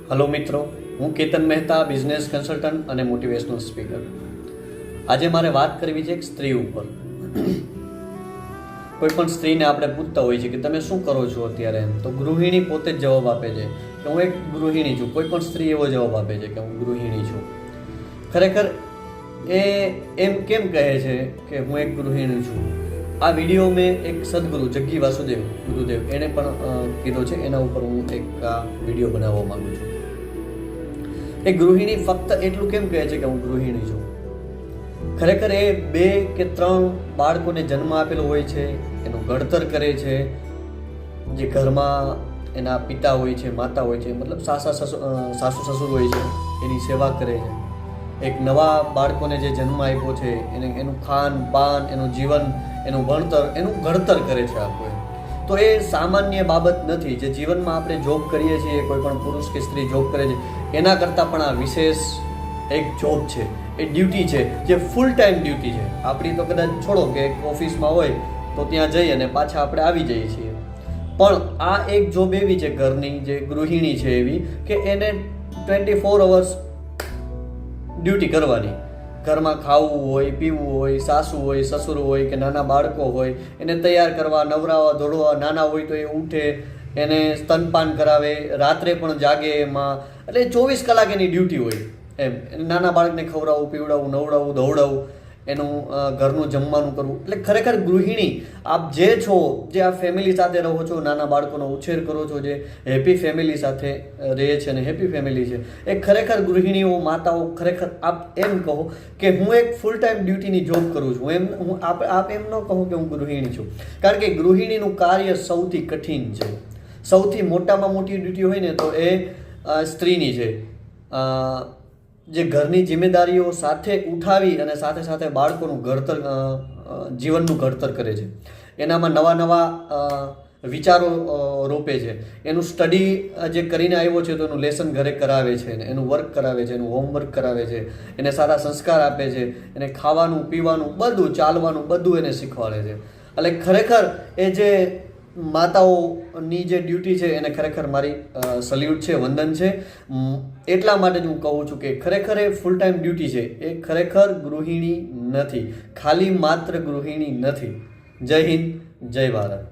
Hello મિત્રો, હું Ketan Mehta, business consultant અને મોટિવેશનલ સ્પીકર. આજે મારે વાત કરવી છે એક સ્ત્રી ઉપર. કોઈ પણ સ્ત્રીને આપણે પૂછતા હોઈએ છીએ કે તમે શું કરો છો અત્યારે, તો ગૃહિણી પોતે જ જવાબ આપે છે કે હું એક ગૃહિણી છું. કોઈ પણ સ્ત્રી એવો જવાબ આપે છે કે હું ગૃહિણી છું. ખરેખર એ એમ કેમ કહે છે કે હું એક ગૃહિણી છું? આ વિડીયો મેં એક સદગુરુ જગ્ગી વાસુદેવ ગુરુદેવ એણે પણ કીધો છે. એના ઉપર હું એક વિડીયો બનાવવા માંગુ છું. એ ગૃહિણી ફક્ત એટલું કેમ કહે છે કે હું ગૃહિણી છું? ખરેખર એ 2 કે 3 બાળકોને જન્મ આપેલો હોય છે, એનું ઘડતર કરે છે, જે ઘરમાં એના પિતા હોય છે, માતા હોય છે, મતલબ સાસુ સસુર હોય છે, એની સેવા કરે છે. એક નવા બાળકોને જે જન્મ આપ્યો છે એનું ખાન પાન, એનું જીવન, એનું ભણતર, એનું ઘડતર કરે છે આખું. તો એ સામાન્ય બાબત નથી. જે જીવનમાં આપણે જોબ કરીએ છીએ, કોઈ પણ પુરુષ કે સ્ત્રી જોબ કરે છે, એના કરતાં પણ આ વિશેષ એક જોબ છે, એ ડ્યુટી છે, જે ફૂલ ટાઈમ ડ્યુટી છે. આપણી તો કદાચ છોડો કે ઓફિસમાં હોય તો ત્યાં જઈ અને પાછા આપણે આવી જઈએ છીએ, પણ આ એક જોબ એવી છે ઘરની, જે ગૃહિણી છે એવી, કે એને 24 અવર્સ ડ્યુટી કરવાની. ઘરમાં ખાવું હોય, પીવું હોય, સાસુ હોય, સસુર હોય કે નાના બાળકો હોય, એને તૈયાર કરવા, નવરાવા, ધોળવા, નાના હોય તો એ ઉઠે, એને સ્તનપાન કરાવે, રાત્રે પણ જાગે એમાં. એટલે 24 કલાક એની ડ્યુટી હોય એમ. નાના બાળકને ખવડાવવું, પીવડાવવું, નવડાવવું, ધોવડાવવું, એનું ઘરનું જમવાનું કરવું. એટલે ખરેખર ગૃહિણી આપ જે છો, જે આ ફેમિલી સાથે રહો છો, નાના બાળકોનો ઉછેર કરો છો, જે હેપી ફેમિલી સાથે રહે છે અને હેપી ફેમિલી છે, એ ખરેખર ગૃહિણીઓ, માતાઓ, ખરેખર આપ એમ કહો કે હું એક ફૂલ ટાઈમ ડ્યુટીની જોબ કરું છું. આપ એમ ન કહો કે હું ગૃહિણી છું, કારણ કે ગૃહિણીનું કાર્ય સૌથી કઠિન છે. સૌથી મોટામાં મોટી ડ્યુટી હોય ને તો એ સ્ત્રીની છે, જે ઘરની જિમ્મેદારીઓ સાથે ઉઠાવી અને સાથે સાથે બાળકોનું ઘડતર, જીવનનું ઘડતર કરે છે. એનામાં નવા વિચારો રોપે છે. એનું સ્ટડી જે કરીને આવ્યો છે તો એનું લેસન ઘરે કરાવે છે, એનું વર્ક કરાવે છે, એનું હોમવર્ક કરાવે છે, એને સારા સંસ્કાર આપે છે, એને ખાવાનું, પીવાનું, બધું, ચાલવાનું, બધું એને શીખવાડે છે. એટલે ખરેખર એ જે માતાઓની જે ડ્યુટી છે એને ખરેખર મારી સલ્યુટ છે, વંદન છે. એટલા માટે જ હું કહું છું કે ખરેખર એ ફૂલ ટાઈમ ડ્યુટી છે. એ ખરેખર ગૃહિણી નથી, ખાલી માત્ર ગૃહિણી નથી. જય હિન્દ, જય ભારત.